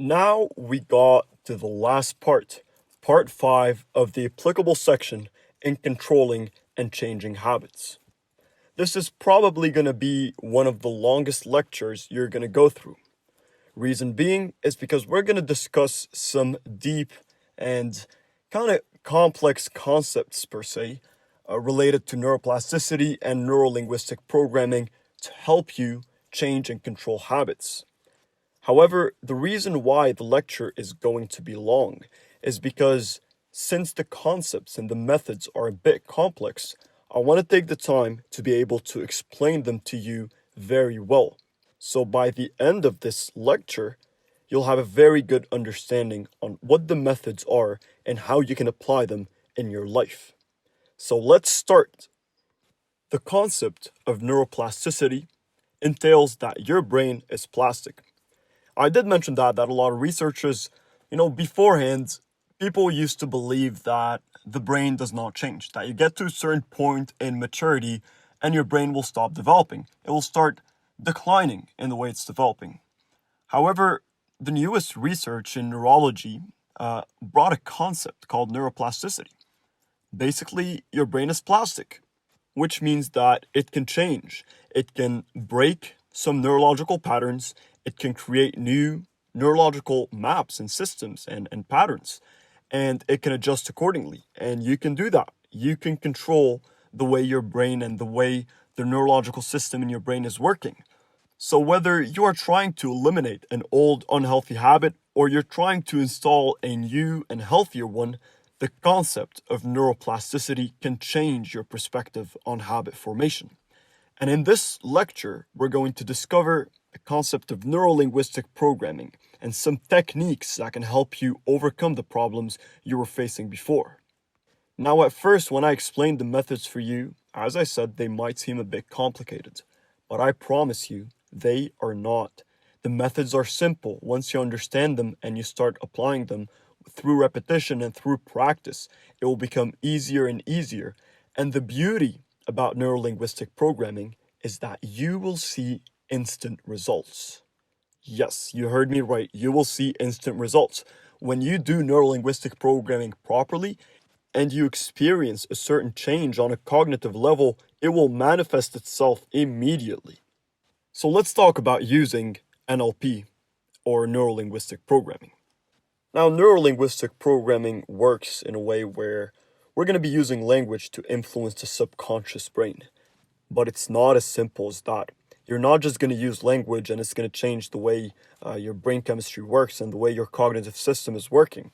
Now we got to the last part 5 of the applicable section in controlling and changing habits. This is probably going to be one of the longest lectures you're going to go through. Reason being is because we're going to discuss some deep and kind of complex concepts per se related to neuroplasticity and neurolinguistic programming to help you change and control habits. However, the reason why the lecture is going to be long is because since the concepts and the methods are a bit complex, I want to take the time to be able to explain them to you very well. So by the end of this lecture, you'll have a very good understanding on what the methods are and how you can apply them in your life. So let's start. The concept of neuroplasticity entails that your brain is plastic. I did mention that a lot of researchers, beforehand, people used to believe that the brain does not change, that you get to a certain point in maturity and your brain will stop developing. It will start declining in the way it's developing. However, the newest research in neurology brought a concept called neuroplasticity. Basically, your brain is plastic, which means that it can change. It can break some neurological patterns. It can create new neurological maps and systems and patterns, and it can adjust accordingly. And you can do that. You can control the way your brain and the way the neurological system in your brain is working. So whether you are trying to eliminate an old unhealthy habit or you're trying to install a new and healthier one, the concept of neuroplasticity can change your perspective on habit formation. And in this lecture, we're going to discover the concept of neurolinguistic programming and some techniques that can help you overcome the problems you were facing before. Now, at first, when I explained the methods for you, as I said, they might seem a bit complicated, but I promise you, they are not. The methods are simple. Once you understand them and you start applying them through repetition and through practice, it will become easier and easier. And the beauty about neurolinguistic programming is that you will see instant results. Yes, you heard me right. You will see instant results. When you do neurolinguistic programming properly and you experience a certain change on a cognitive level, it will manifest itself immediately. So let's talk about using NLP, or neurolinguistic programming. Now, neurolinguistic programming works in a way where we're going to be using language to influence the subconscious brain. But it's not as simple as that. You're not just going to use language and it's going to change the way your brain chemistry works and the way your cognitive system is working.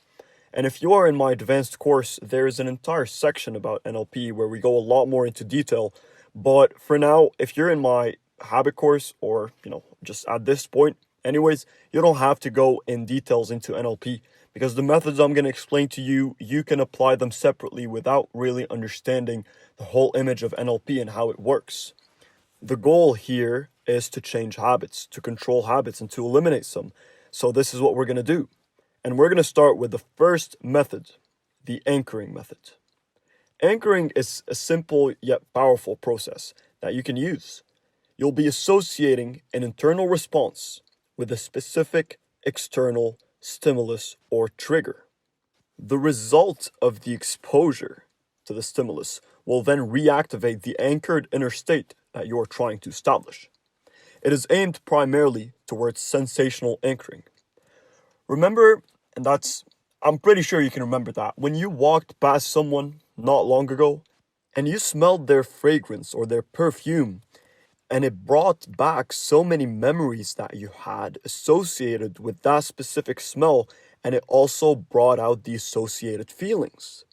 And if you are in my advanced course, there is an entire section about NLP where we go a lot more into detail. But for now, if you're in my habit course or, just at this point, anyways, you don't have to go in details into NLP because the methods I'm going to explain to you, you can apply them separately without really understanding the whole image of NLP and how it works. The goal here is to change habits, to control habits, and to eliminate some. So this is what we're going to do. And we're going to start with the first method, the anchoring method. Anchoring is a simple yet powerful process that you can use. You'll be associating an internal response with a specific external stimulus or trigger. The result of the exposure to the stimulus will then reactivate the anchored inner state that you are trying to establish. It is aimed primarily towards sensational anchoring. Remember, I'm pretty sure you can remember that, when you walked past someone not long ago and you smelled their fragrance or their perfume, and it brought back so many memories that you had associated with that specific smell, and it also brought out the associated feelings.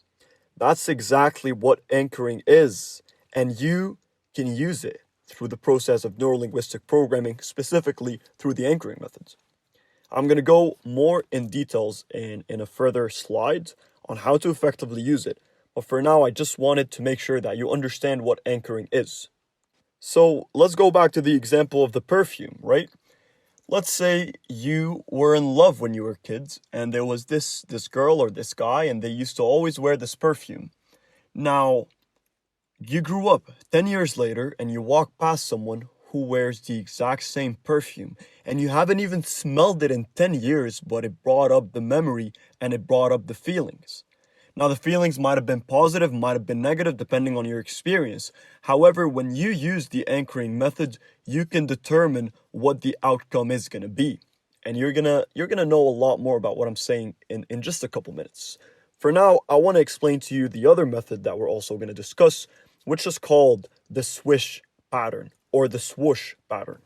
That's exactly what anchoring is, and you can use it through the process of neurolinguistic programming, specifically through the anchoring methods. I'm going to go more in details in a further slide on how to effectively use it, but for now I just wanted to make sure that you understand what anchoring is. So let's go back to the example of the perfume, right? Let's say you were in love when you were kids and there was this girl or this guy and they used to always wear this perfume. Now, you grew up 10 years later and you walk past someone who wears the exact same perfume and you haven't even smelled it in 10 years, but it brought up the memory and it brought up the feelings. Now, the feelings might have been positive, might have been negative, depending on your experience. However, when you use the anchoring method, you can determine what the outcome is going to be. And you're gonna know a lot more about what I'm saying in just a couple minutes. For now, I want to explain to you the other method that we're also going to discuss, which is called the swish pattern or the swoosh pattern.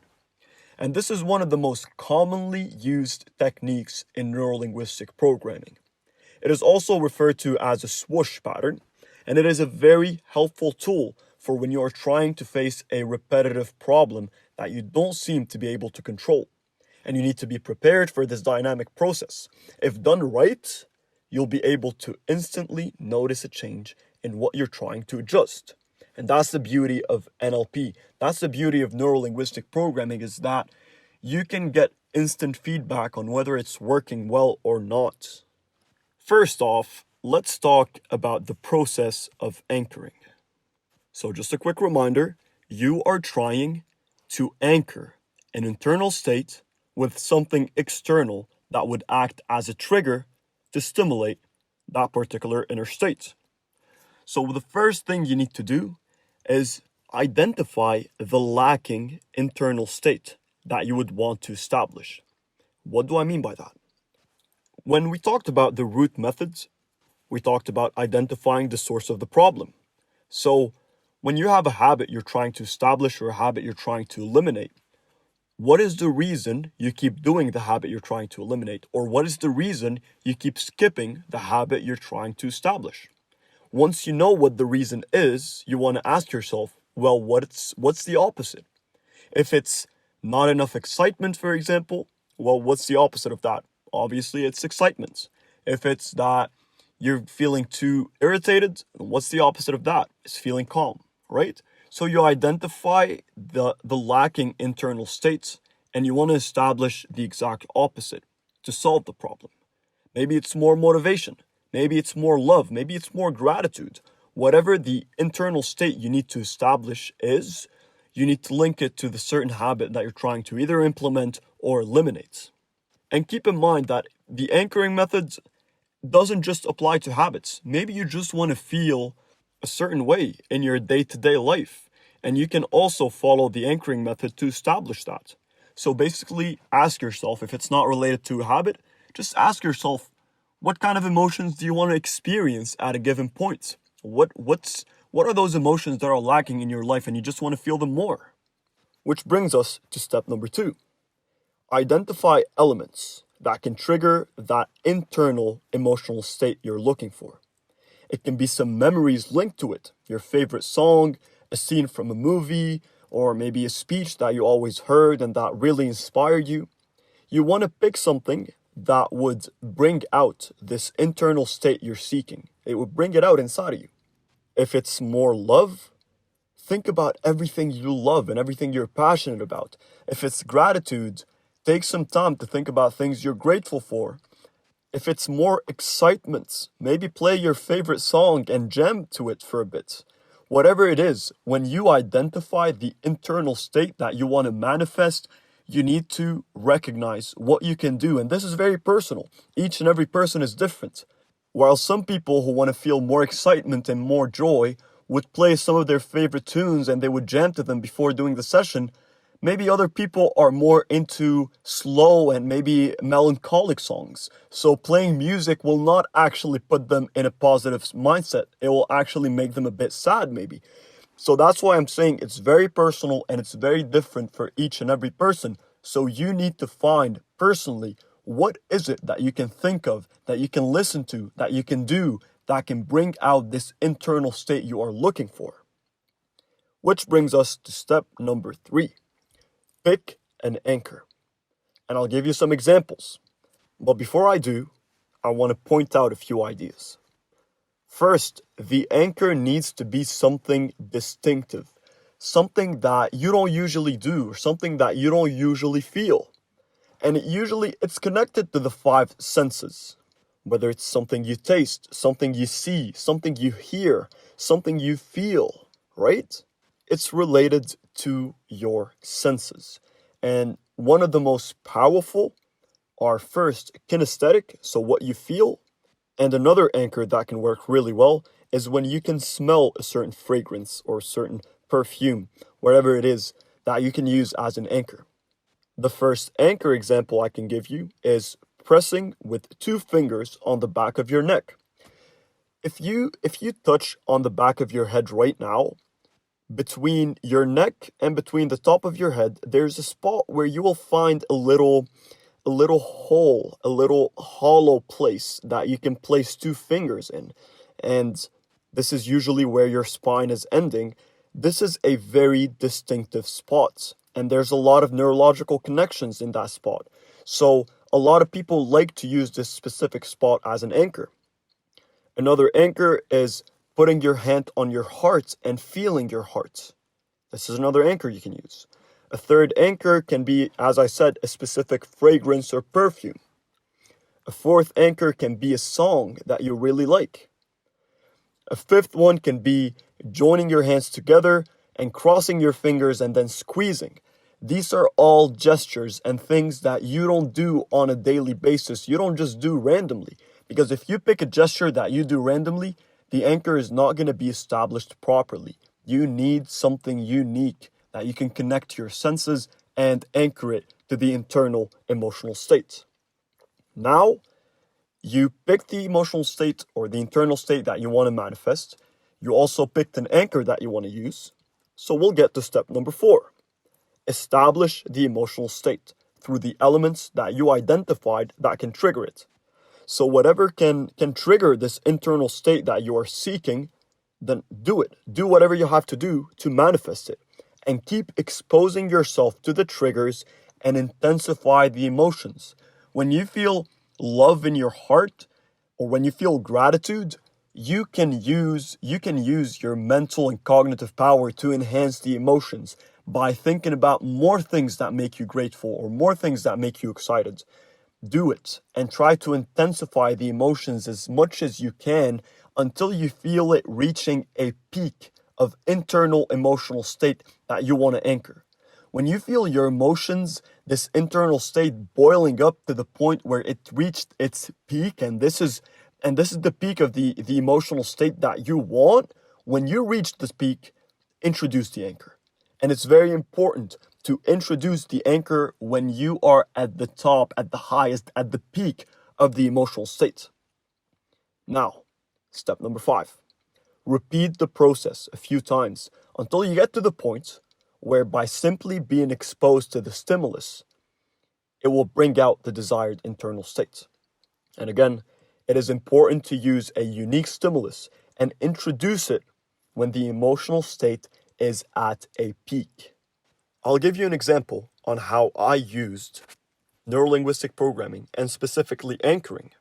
And this is one of the most commonly used techniques in neurolinguistic programming. It is also referred to as a swoosh pattern, and it is a very helpful tool for when you are trying to face a repetitive problem that you don't seem to be able to control. And you need to be prepared for this dynamic process. If done right, you'll be able to instantly notice a change in what you're trying to adjust. And that's the beauty of NLP. That's the beauty of neurolinguistic programming, is that you can get instant feedback on whether it's working well or not. First off, let's talk about the process of anchoring. So just a quick reminder, you are trying to anchor an internal state with something external that would act as a trigger to stimulate that particular inner state. So the first thing you need to do is identify the lacking internal state that you would want to establish. What do I mean by that? When we talked about the root methods, we talked about identifying the source of the problem. So when you have a habit you're trying to establish or a habit you're trying to eliminate, what is the reason you keep doing the habit you're trying to eliminate? Or what is the reason you keep skipping the habit you're trying to establish? Once you know what the reason is, you want to ask yourself, well, what's the opposite? If it's not enough excitement, for example, well, what's the opposite of that? Obviously, it's excitement. If it's that you're feeling too irritated, what's the opposite of that? It's feeling calm, right? So you identify the lacking internal states and you want to establish the exact opposite to solve the problem. Maybe it's more motivation. Maybe it's more love. Maybe it's more gratitude. Whatever the internal state you need to establish is, you need to link it to the certain habit that you're trying to either implement or eliminate. And keep in mind that the anchoring methods doesn't just apply to habits. Maybe you just want to feel a certain way in your day-to-day life. And you can also follow the anchoring method to establish that. So basically, ask yourself, if it's not related to a habit, just ask yourself, what kind of emotions do you want to experience at a given point? What are those emotions that are lacking in your life and you just want to feel them more? Which brings us to step number 2. Identify elements that can trigger that internal emotional state you're looking for. It can be some memories linked to it, your favorite song, a scene from a movie, or maybe a speech that you always heard and that really inspired you. You want to pick something that would bring out this internal state you're seeking. It would bring it out inside of you. If it's more love, think about everything you love and everything you're passionate about. If it's gratitude, take some time to think about things you're grateful for. If it's more excitement, maybe play your favorite song and jam to it for a bit. Whatever it is, when you identify the internal state that you want to manifest, you need to recognize what you can do. And this is very personal. Each and every person is different. While some people who want to feel more excitement and more joy would play some of their favorite tunes and they would jam to them before doing the session, maybe other people are more into slow and maybe melancholic songs. So playing music will not actually put them in a positive mindset. It will actually make them a bit sad maybe. So that's why I'm saying it's very personal and it's very different for each and every person. So you need to find personally, what is it that you can think of, that you can listen to, that you can do, that can bring out this internal state you are looking for. Which brings us to step number 3. Pick an anchor. And I'll give you some examples. But before I do, I want to point out a few ideas. First, the anchor needs to be something distinctive, something that you don't usually do, or something that you don't usually feel. And it's connected to the 5 senses. Whether it's something you taste, something you see, something you hear, something you feel, right? It's related to your senses. And one of the most powerful are first kinesthetic, so what you feel, and another anchor that can work really well is when you can smell a certain fragrance or a certain perfume, whatever it is, that you can use as an anchor. The first anchor example I can give you is pressing with 2 fingers on the back of your neck. If you touch on the back of your head right now, between your neck and between the top of your head, there's a spot where you will find a little hole, a little hollow place that you can place 2 fingers in. And this is usually where your spine is ending. This is a very distinctive spot, and there's a lot of neurological connections in that spot. So a lot of people like to use this specific spot as an anchor. Another anchor is putting your hand on your heart and feeling your heart. This is another anchor you can use. A third anchor can be, as I said, a specific fragrance or perfume. A fourth anchor can be a song that you really like. A fifth one can be joining your hands together and crossing your fingers and then squeezing. These are all gestures and things that you don't do on a daily basis. You don't just do randomly. Because if you pick a gesture that you do randomly, the anchor is not going to be established properly. You need something unique that you can connect to your senses and anchor it to the internal emotional state. Now, you picked the emotional state or the internal state that you want to manifest. You also picked an anchor that you want to use. So we'll get to step number 4. Establish the emotional state through the elements that you identified that can trigger it. So whatever can trigger this internal state that you are seeking, then do it. Do whatever you have to do to manifest it. And keep exposing yourself to the triggers and intensify the emotions. When you feel love in your heart, or when you feel gratitude, you can use your mental and cognitive power to enhance the emotions by thinking about more things that make you grateful or more things that make you excited. Do it and try to intensify the emotions as much as you can until you feel it reaching a peak of internal emotional state that you want to anchor. When you feel your emotions, this internal state boiling up to the point where it reached its peak, and this is the peak of the emotional state that you want, when you reach this peak, introduce the anchor. And it's very important to introduce the anchor when you are at the top, at the highest, at the peak of the emotional state. Now, step number 5. Repeat the process a few times until you get to the point where by simply being exposed to the stimulus, it will bring out the desired internal state. And again, it is important to use a unique stimulus and introduce it when the emotional state is at a peak. I'll give you an example on how I used neurolinguistic programming and specifically anchoring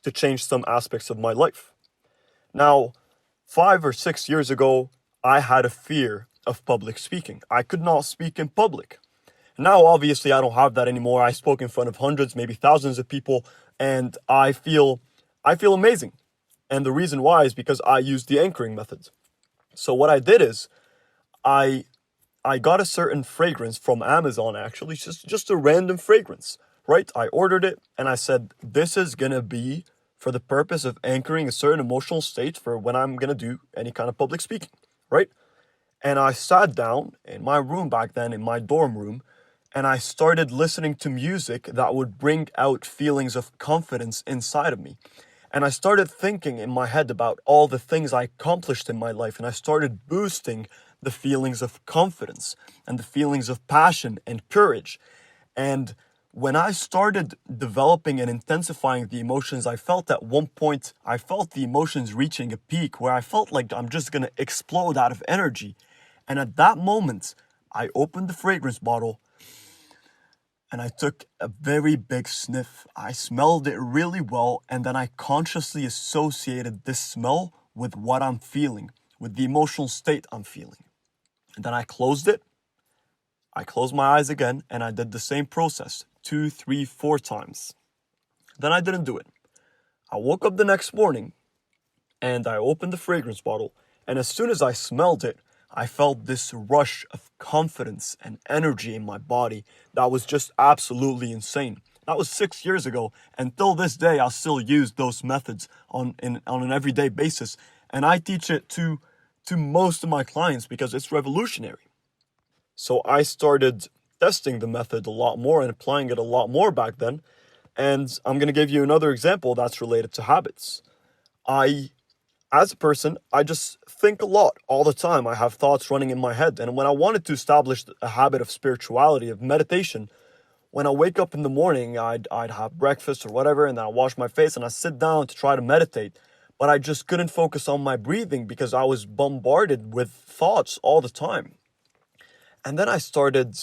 to change some aspects of my life. Now, 5 or 6 years ago, I had a fear of public speaking. I could not speak in public. Now, obviously, I don't have that anymore. I spoke in front of hundreds, maybe thousands of people, and I feel amazing. And the reason why is because I used the anchoring method. So what I did is I got a certain fragrance from Amazon, actually, just a random fragrance, right? I ordered it and I said, this is going to be for the purpose of anchoring a certain emotional state for when I'm going to do any kind of public speaking, right? And I sat down in my room back then, in my dorm room, and I started listening to music that would bring out feelings of confidence inside of me. And I started thinking in my head about all the things I accomplished in my life, and I started boosting the feelings of confidence and the feelings of passion and courage. And when I started developing and intensifying the emotions, I felt at one point, I felt the emotions reaching a peak where I felt like I'm just going to explode out of energy. And at that moment, I opened the fragrance bottle and I took a very big sniff. I smelled it really well, and then I consciously associated this smell with what I'm feeling, with the emotional state I'm feeling. And then I closed it. I closed my eyes again, and I did the same process 2, 3, 4 times. Then I didn't do it. I woke up the next morning, and I opened the fragrance bottle, and as soon as I smelled it, I felt this rush of confidence and energy in my body that was just absolutely insane. That was 6 years ago, and till this day, I still use those methods on an everyday basis, and I teach it to most of my clients because it's revolutionary. So I started testing the method a lot more and applying it a lot more back then, and I'm going to give you another example that's related to habits. As a person, I just think a lot all the time. I have thoughts running in my head. And when I wanted to establish a habit of spirituality, of meditation, when I wake up in the morning, I'd have breakfast or whatever, and then I wash my face and I sit down to try to meditate. But I just couldn't focus on my breathing because I was bombarded with thoughts all the time. And then I started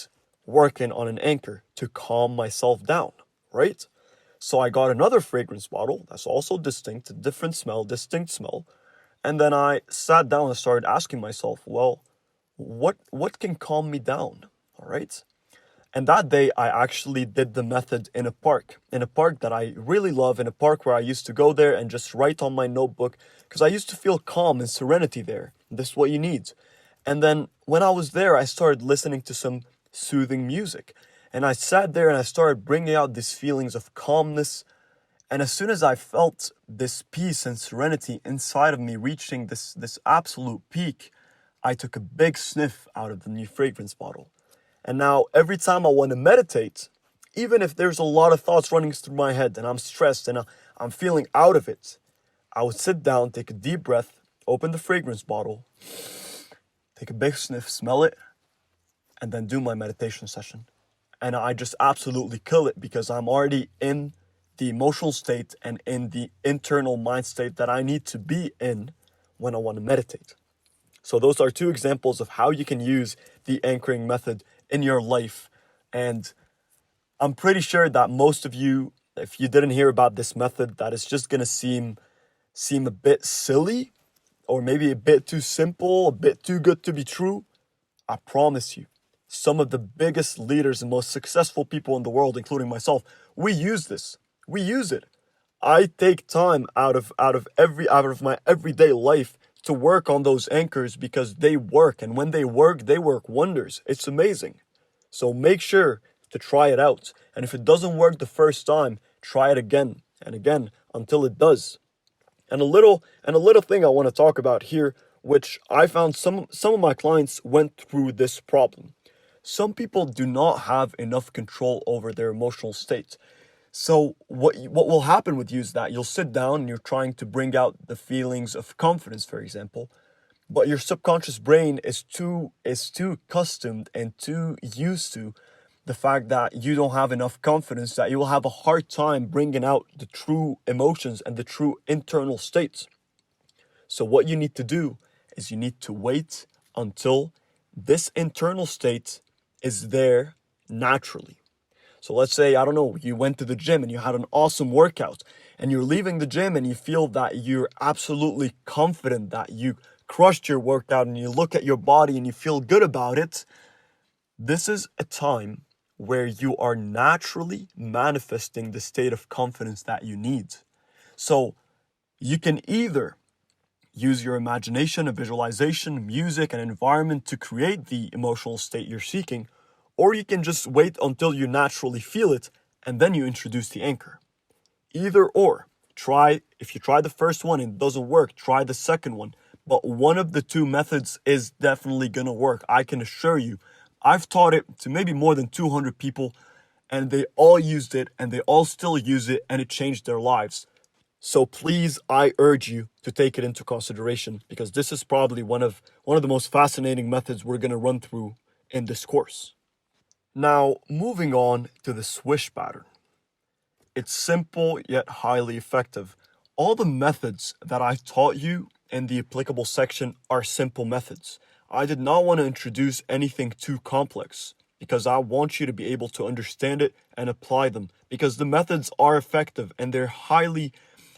working on an anchor to calm myself down, right? So I got another fragrance bottle that's also distinct, a different smell, distinct smell. And then I sat down and started asking myself, well, what can calm me down? All right. And that day I actually did the method in a park that I really love, in a park where I used to go there and just write on my notebook because I used to feel calm and serenity there. This is what you need. And then when I was there, I started listening to some soothing music. And I sat there and I started bringing out these feelings of calmness. And as soon as I felt this peace and serenity inside of me reaching this absolute peak, I took a big sniff out of the new fragrance bottle. And now every time I want to meditate, even if there's a lot of thoughts running through my head and I'm stressed and I'm feeling out of it, I would sit down, take a deep breath, open the fragrance bottle, take a big sniff, smell it, and then do my meditation session. And I just absolutely kill it because I'm already in the emotional state and in the internal mind state that I need to be in when I want to meditate. So those are two examples of how you can use the anchoring method in your life. And I'm pretty sure that most of you, if you didn't hear about this method, that it's just going to seem a bit silly or maybe a bit too simple, a bit too good to be true. I promise you, some of the biggest leaders and most successful people in the world, including myself, we use this. We use it. I take time out of my everyday life to work on those anchors because they work. And when they work wonders. It's amazing. So make sure to try it out. And if it doesn't work the first time, try it again and again until it does. And a little thing I want to talk about here, which I found some of my clients went through this problem. Some people do not have enough control over their emotional state. So what will happen with you is that you'll sit down and you're trying to bring out the feelings of confidence, for example, but your subconscious brain is too accustomed and too used to the fact that you don't have enough confidence, that you will have a hard time bringing out the true emotions and the true internal states. So what you need to do is you need to wait until this internal state is there naturally. So let's say, I don't know, you went to the gym and you had an awesome workout and you're leaving the gym and you feel that you're absolutely confident that you crushed your workout and you look at your body and you feel good about it. This is a time where you are naturally manifesting the state of confidence that you need. So you can either use your imagination, a visualization, music, and environment to create the emotional state you're seeking, or you can just wait until you naturally feel it and then you introduce the anchor. Either or. If you try the first one and it doesn't work, try the second one. But one of the two methods is definitely gonna work. I can assure you. I've taught it to maybe more than 200 people and they all used it and they all still use it and it changed their lives. So please, I urge you to take it into consideration because this is probably one of the most fascinating methods we're gonna run through in this course. Now, moving on to the swish pattern. It's simple yet highly effective. All the methods that I taught you in the applicable section are simple methods. I did not want to introduce anything too complex because I want you to be able to understand it and apply them because the methods are effective and they're highly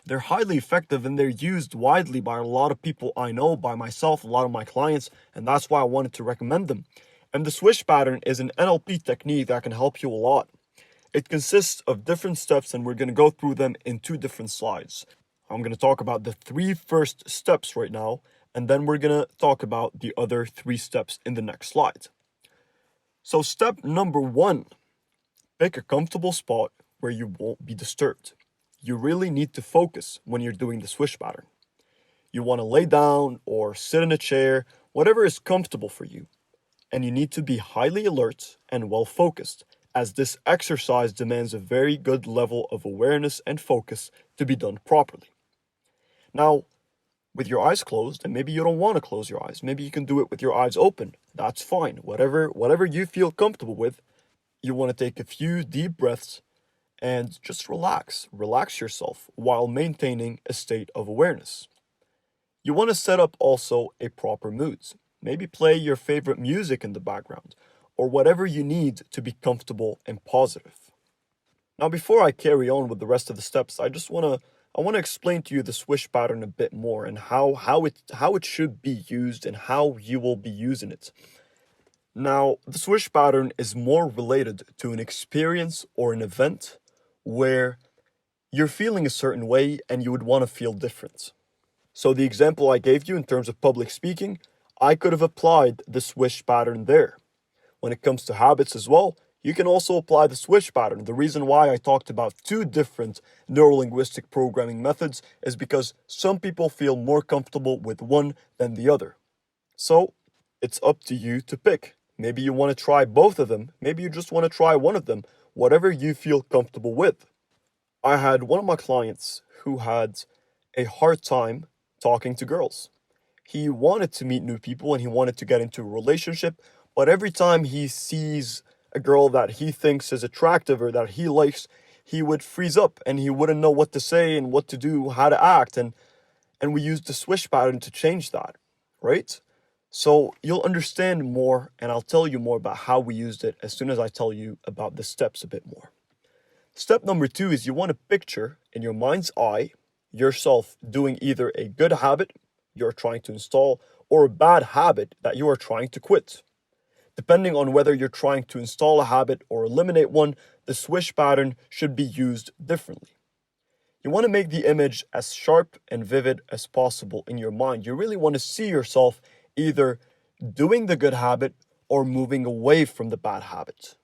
effective and they're used widely by a lot of people I know, by myself, a lot of my clients, and that's why I wanted to recommend them. And the swish pattern is an NLP technique that can help you a lot. It consists of different steps and we're going to go through them in two different slides. I'm going to talk about the 3 first steps right now And then we're going to talk about the other 3 steps in the next slide. So step number 1, pick a comfortable spot where you won't be disturbed. You really need to focus when you're doing the swish pattern. You want to lay down or sit in a chair, whatever is comfortable for you. And you need to be highly alert and well focused, as this exercise demands a very good level of awareness and focus to be done properly. Now, with your eyes closed, and maybe you don't want to close your eyes, maybe you can do it with your eyes open. That's fine. Whatever you feel comfortable with, you want to take a few deep breaths and just relax. Relax yourself while maintaining a state of awareness. You want to set up also a proper mood. Maybe play your favorite music in the background, or whatever you need to be comfortable and positive. Now, before I carry on with the rest of the steps, I want to explain to you the swish pattern a bit more and how it should be used and how you will be using it. Now, the swish pattern is more related to an experience or an event where you're feeling a certain way and you would want to feel different. So the example I gave you in terms of public speaking, I could have applied the swish pattern there. When it comes to habits as well, you can also apply the swish pattern. The reason why I talked about 2 different neurolinguistic programming methods is because some people feel more comfortable with one than the other. So it's up to you to pick. Maybe you want to try both of them. Maybe you just want to try one of them, whatever you feel comfortable with. I had one of my clients who had a hard time talking to girls. He wanted to meet new people and he wanted to get into a relationship, but every time he sees a girl that he thinks is attractive or that he likes, he would freeze up and he wouldn't know what to say and what to do, how to act. And we used the swish pattern to change that, right? So you'll understand more and I'll tell you more about how we used it as soon as I tell you about the steps a bit more. Step number 2 is you want to picture in your mind's eye yourself doing either a good habit you're trying to install or a bad habit that you are trying to quit. Depending on whether you're trying to install a habit or eliminate one, the swish pattern should be used differently. You want to make the image as sharp and vivid as possible in your mind. You really want to see yourself either doing the good habit or moving away from the bad habit.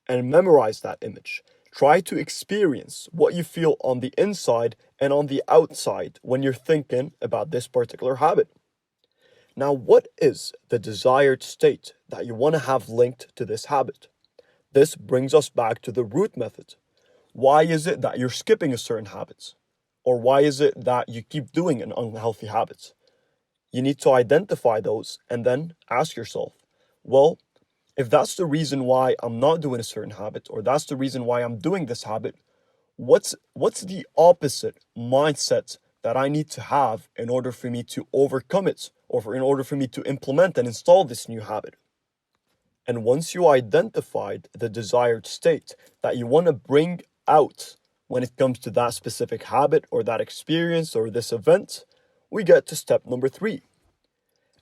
And memorize that image. Try to experience what you feel on the inside and on the outside when you're thinking about this particular habit. Now, what is the desired state that you want to have linked to this habit? This brings us back to the root method. Why is it that you're skipping a certain habit? Or why is it that you keep doing an unhealthy habit? You need to identify those and then ask yourself, well, if that's the reason why I'm not doing a certain habit, or that's the reason why I'm doing this habit, what's the opposite mindset that I need to have in order for me to overcome it, or in order for me to implement and install this new habit? And once you identified the desired state that you want to bring out when it comes to that specific habit or that experience or this event, we get to step number 3.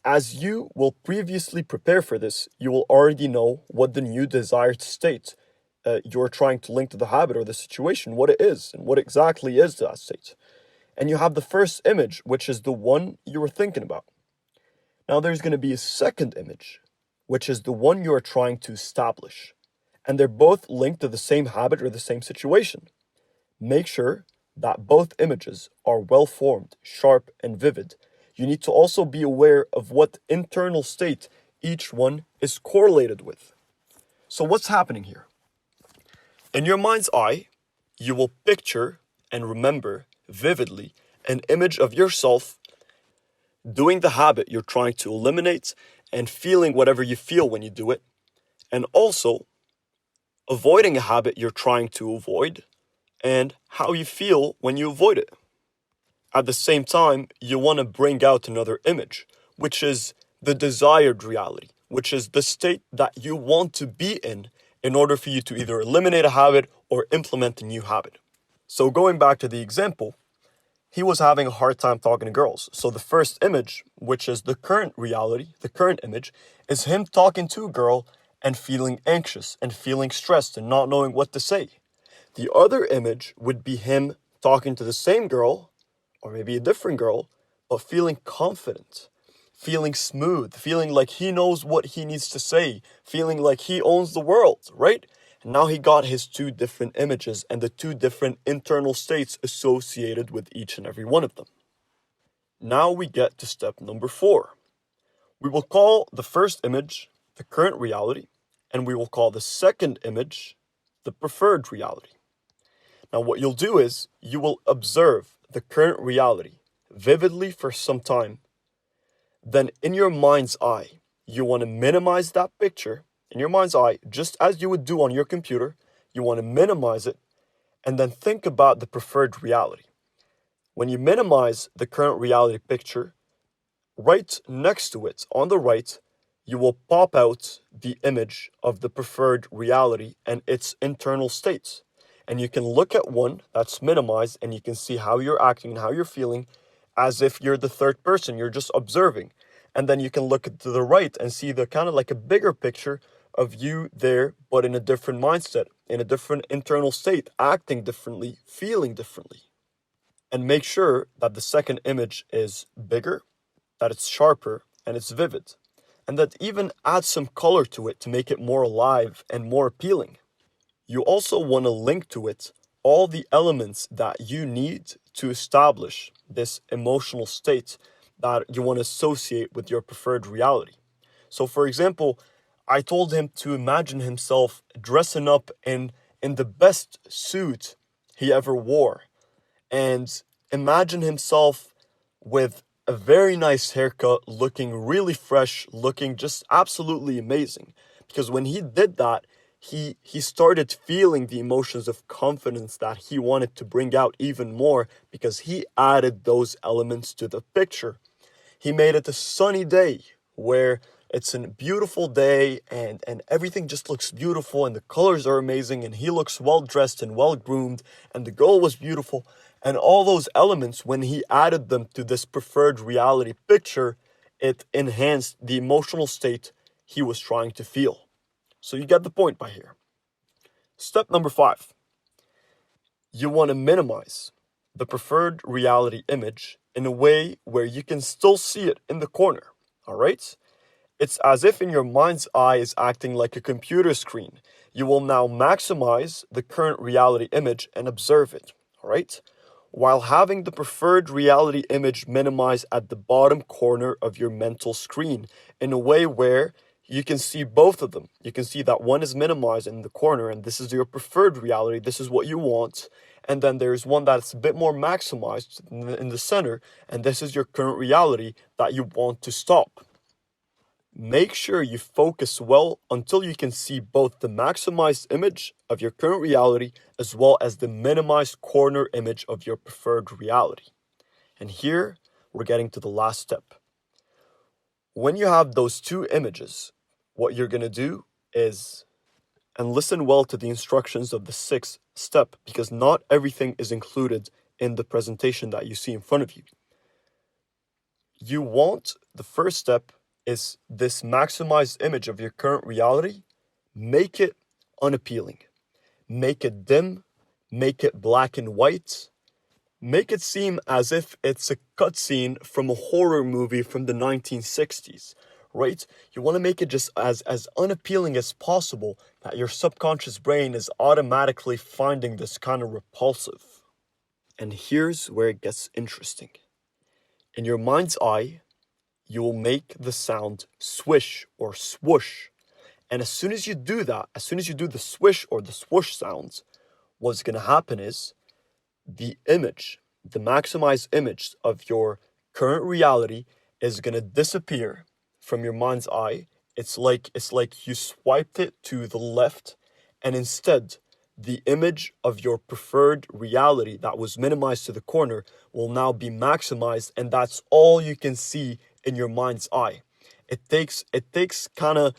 As you will previously prepare for this, you will already know what the new desired state you're trying to link to the habit or the situation, what it is, and what exactly is that state. And you have the first image, which is the one you were thinking about. Now there's going to be a second image, which is the one you are trying to establish. And they're both linked to the same habit or the same situation. Make sure that both images are well formed, sharp, and vivid. You need to also be aware of what internal state each one is correlated with. So what's happening here? In your mind's eye, you will picture and remember vividly an image of yourself doing the habit you're trying to eliminate and feeling whatever you feel when you do it, and also avoiding a habit you're trying to avoid and how you feel when you avoid it. At the same time, you want to bring out another image, which is the desired reality, which is the state that you want to be in order for you to either eliminate a habit or implement a new habit. So going back to the example, he was having a hard time talking to girls. So the first image, which is the current reality, the current image, is him talking to a girl and feeling anxious and feeling stressed and not knowing what to say. The other image would be him talking to the same girl, or maybe a different girl, but feeling confident, feeling smooth, feeling like he knows what he needs to say, feeling like he owns the world, right? And now he got his two different images and the two different internal states associated with each and every one of them. Now we get to step number 4. We will call the first image the current reality, and we will call the second image the preferred reality. Now what you'll do is you will observe the current reality vividly for some time. Then in your mind's eye, you want to minimize that picture in your mind's eye, just as you would do on your computer. You want to minimize it and then think about the preferred reality. When you minimize the current reality picture, right next to it on the right, you will pop out the image of the preferred reality and its internal states. And you can look at one that's minimized and you can see how you're acting and how you're feeling as if you're the third person, you're just observing. And then you can look to the right and see the kind of like a bigger picture of you there, but in a different mindset, in a different internal state, acting differently, feeling differently. And make sure that the second image is bigger, that it's sharper, and it's vivid. And that even add some color to it to make it more alive and more appealing. You also want to link to it all the elements that you need to establish this emotional state that you want to associate with your preferred reality. So for example, I told him to imagine himself dressing up in the best suit he ever wore. And imagine himself with a very nice haircut, looking really fresh, looking just absolutely amazing. Because when he did that, he started feeling the emotions of confidence that he wanted to bring out even more because he added those elements to the picture. He made it a sunny day where it's a beautiful day and everything just looks beautiful and the colors are amazing and he looks well dressed and well groomed and the girl was beautiful. And all those elements, when he added them to this preferred reality picture, it enhanced the emotional state he was trying to feel. So you get the point by here. Step number 5. You want to minimize the preferred reality image in a way where you can still see it in the corner, all right? It's as if in your mind's eye is acting like a computer screen. You will now maximize the current reality image and observe it, all right? While having the preferred reality image minimized at the bottom corner of your mental screen in a way where you can see both of them. You can see that one is minimized in the corner and this is your preferred reality. This is what you want. And then there's one that's a bit more maximized in the center. And this is your current reality that you want to stop. Make sure you focus well until you can see both the maximized image of your current reality as well as the minimized corner image of your preferred reality. And here we're getting to the last step. When you have those two images, what you're going to do is, and listen well to the instructions of the 6th step, because not everything is included in the presentation that you see in front of you. You want, the first step is this maximized image of your current reality, make it unappealing. Make it dim, make it black and white, make it seem as if it's a cutscene from a horror movie from the 1960s. Right? You want to make it just as unappealing as possible that your subconscious brain is automatically finding this kind of repulsive. And here's where it gets interesting. In your mind's eye, you will make the sound swish or swoosh. And as soon as you do that, as soon as you do the swish or the swoosh sounds, what's going to happen is the image, the maximized image of your current reality is going to disappear from your mind's eye. It's like you swiped it to the left, and instead the image of your preferred reality that was minimized to the corner will now be maximized, and that's all you can see in your mind's eye. It takes kind of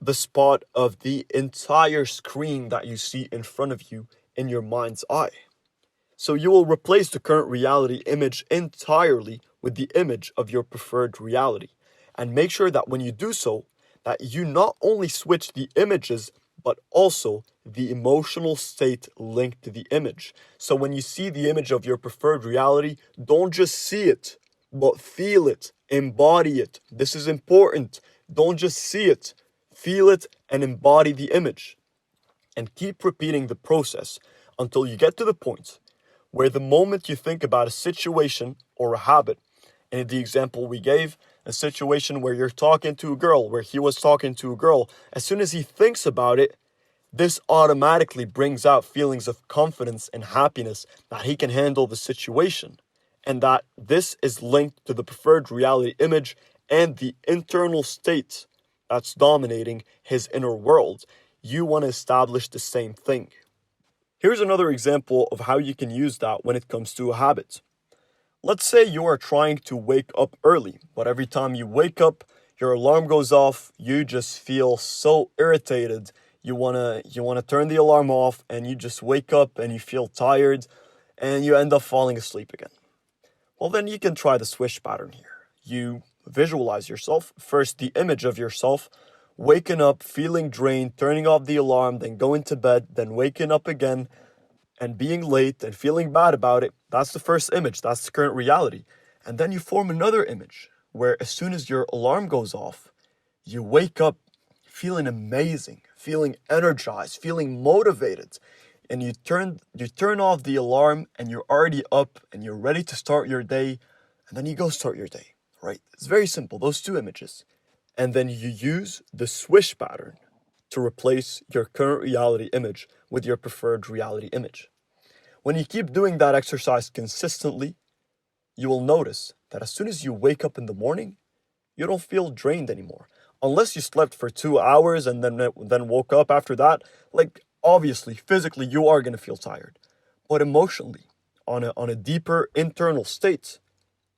the spot of the entire screen that you see in front of you in your mind's eye. So you will replace the current reality image entirely with the image of your preferred reality. And make sure that when you do so, that you not only switch the images, but also the emotional state linked to the image. So when you see the image of your preferred reality, don't just see it, but feel it, Embody it. This is important. Don't just see it. Feel it and embody the image. And keep repeating the process until you get to the point where the moment you think about a situation or a habit, and in the example we gave, a situation where you're talking to a girl, where he was talking to a girl, as soon as he thinks about it, this automatically brings out feelings of confidence and happiness that he can handle the situation, and that this is linked to the preferred reality image and the internal state that's dominating his inner world. You want to establish the same thing. Here's another example of how you can use that when it comes to a habit. Let's say you are trying to wake up early, but every time you wake up, your alarm goes off, you just feel so irritated. You wanna turn the alarm off, and you just wake up and you feel tired and you end up falling asleep again. Well, then you can try the swish pattern here. You visualize yourself, first the image of yourself waking up, feeling drained, turning off the alarm, then going to bed, then waking up again and being late and feeling bad about it. That's the first image, that's the current reality. And then you form another image where as soon as your alarm goes off, you wake up feeling amazing, feeling energized, feeling motivated. And you turn off the alarm and you're already up and you're ready to start your day. And then you go start your day, right? It's very simple, those two images. And then you use the swish pattern to replace your current reality image with your preferred reality image. When you keep doing that exercise consistently, you will notice that as soon as you wake up in the morning, you don't feel drained anymore. Unless you slept for 2 hours and then woke up after that, like obviously, physically, you are going to feel tired. But emotionally, on a deeper internal state,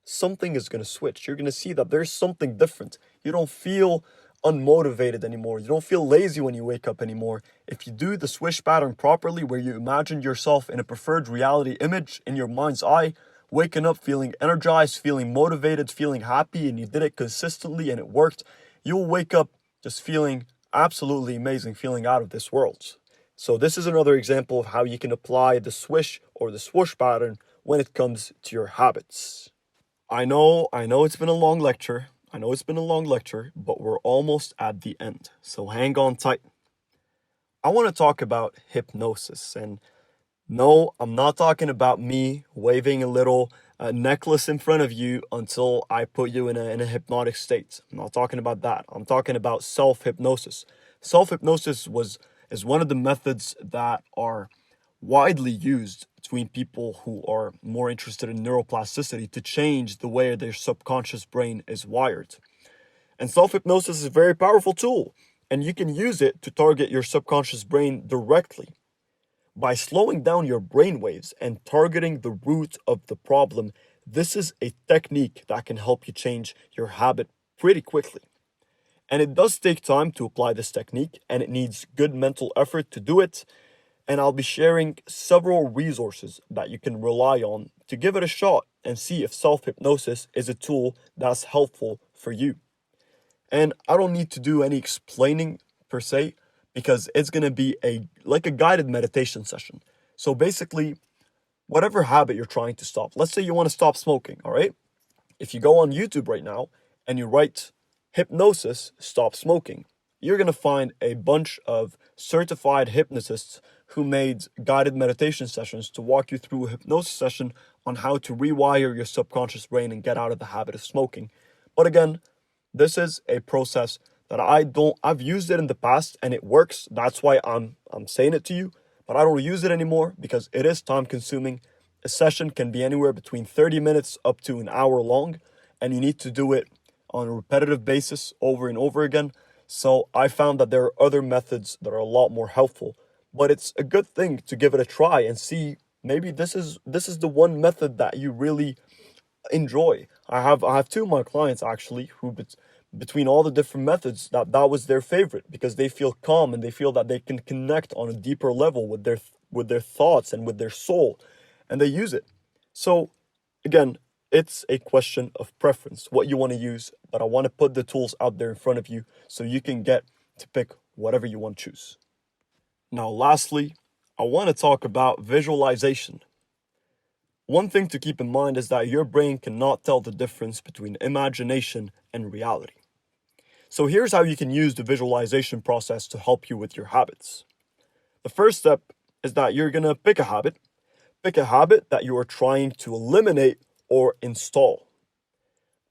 something is going to switch. You're going to see that there's something different. You don't feel unmotivated anymore. You don't feel lazy when you wake up anymore. If you do the swish pattern properly, where you imagine yourself in a preferred reality image in your mind's eye, waking up feeling energized, feeling motivated, feeling happy, and you did it consistently and it worked, you'll wake up just feeling absolutely amazing, feeling out of this world. So this is another example of how you can apply the swish or the swoosh pattern when it comes to your habits. I know it's been a long lecture. But we're almost at the end. So hang on tight. I want to talk about hypnosis. And no, I'm not talking about me waving a little necklace in front of you until I put you in a hypnotic state. I'm not talking about that. I'm talking about self-hypnosis. Self-hypnosis is one of the methods that are widely used between people who are more interested in neuroplasticity to change the way their subconscious brain is wired. And self-hypnosis is a very powerful tool, and you can use it to target your subconscious brain directly. By slowing down your brain waves and targeting the root of the problem, this is a technique that can help you change your habit pretty quickly. And it does take time to apply this technique, and it needs good mental effort to do it. And I'll be sharing several resources that you can rely on to give it a shot and see if self-hypnosis is a tool that's helpful for you. And I don't need to do any explaining per se, because it's going to be like a guided meditation session. So basically, whatever habit you're trying to stop, let's say you want to stop smoking, all right? If you go on YouTube right now and you write hypnosis stop smoking, you're going to find a bunch of certified hypnotists who made guided meditation sessions to walk you through a hypnosis session on how to rewire your subconscious brain and get out of the habit of smoking. But again, this is a process that I've used it in the past and it works. That's why I'm saying it to you, but I don't use it anymore because it is time consuming. A session can be anywhere between 30 minutes up to an hour long, and you need to do it on a repetitive basis over and over again. So I found that there are other methods that are a lot more helpful, but it's a good thing to give it a try and see maybe this is the one method that you really enjoy. I have two of my clients actually who between all the different methods that was their favorite because they feel calm and they feel that they can connect on a deeper level with their thoughts and with their soul, and they use it. So again, it's a question of preference, what you want to use, but I want to put the tools out there in front of you so you can get to pick whatever you want to choose. Now, lastly, I want to talk about visualization. One thing to keep in mind is that your brain cannot tell the difference between imagination and reality. So here's how you can use the visualization process to help you with your habits. The first step is that you're going to pick a habit. Pick a habit that you are trying to eliminate or install.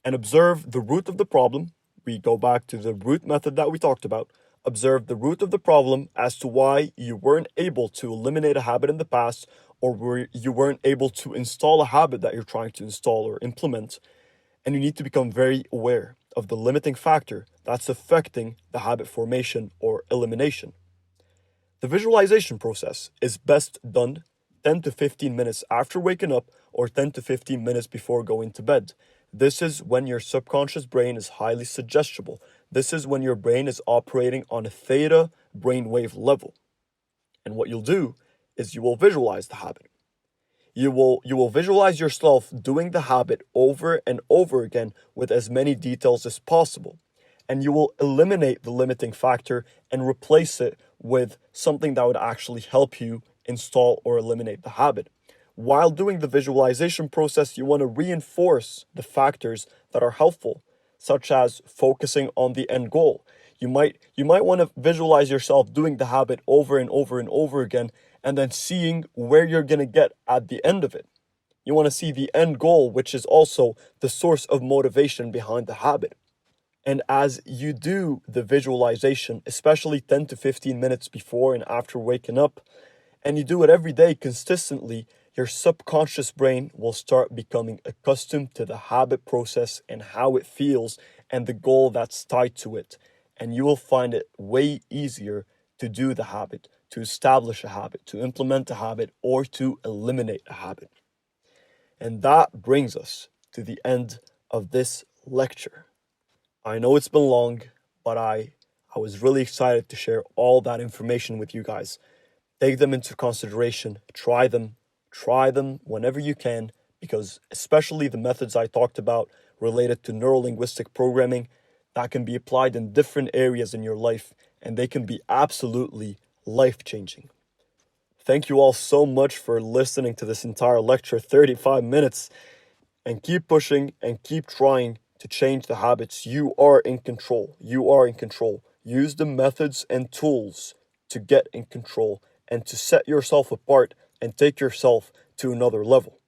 And observe the root of the problem. We go back to the root method that we talked about. Observe the root of the problem as to why you weren't able to eliminate a habit in the past, or you weren't able to install a habit that you're trying to install or implement. And you need to become very aware of the limiting factor that's affecting the habit formation or elimination. The visualization process is best done 10 to 15 minutes after waking up or 10 to 15 minutes before going to bed. This is when your subconscious brain is highly suggestible. This is when your brain is operating on a theta brainwave level. And what you'll do is you will visualize the habit. You will visualize yourself doing the habit over and over again with as many details as possible. And you will eliminate the limiting factor and replace it with something that would actually help you install or eliminate the habit. While doing the visualization process, you want to reinforce the factors that are helpful, such as focusing on the end goal. You might want to visualize yourself doing the habit over and over and over again, and then seeing where you're going to get at the end of it. You want to see the end goal, which is also the source of motivation behind the habit. And as you do the visualization, especially 10 to 15 minutes before and after waking up, and you do it every day consistently, your subconscious brain will start becoming accustomed to the habit process and how it feels and the goal that's tied to it. And you will find it way easier to do the habit, to establish a habit, to implement a habit, or to eliminate a habit. And that brings us to the end of this lecture. I know it's been long, but I was really excited to share all that information with you guys. Take them into consideration, try them whenever you can, because especially the methods I talked about related to neuro-linguistic programming, that can be applied in different areas in your life, and they can be absolutely life-changing. Thank you all so much for listening to this entire lecture, 35 minutes, and keep pushing and keep trying to change the habits. You are in control. You are in control. Use the methods and tools to get in control and to set yourself apart and take yourself to another level.